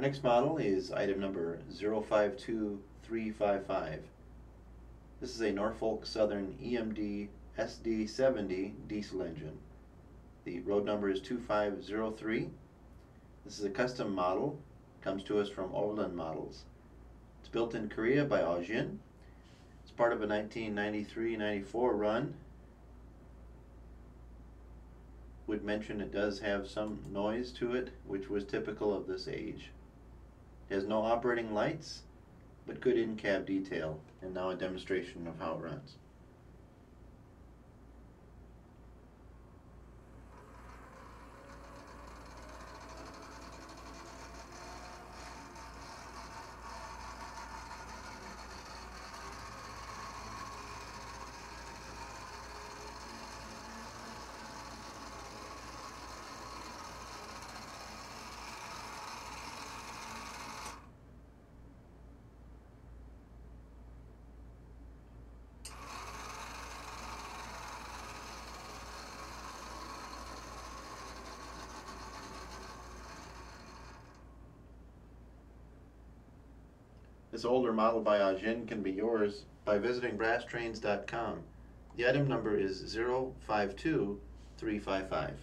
Our next model is item number 052355. This is a Norfolk Southern EMD SD70 diesel engine. The road number is 2503. This is a custom model. Comes to us from Orland Models. It's built in Korea by Aojin. It's part of a 1993-94 run. Would mention it does have some noise to it, which was typical of this age. It has no operating lights, but good in-cab detail, and now a demonstration of how it runs. This older model by Aojin can be yours by visiting brasstrains.com. The item number is 052355.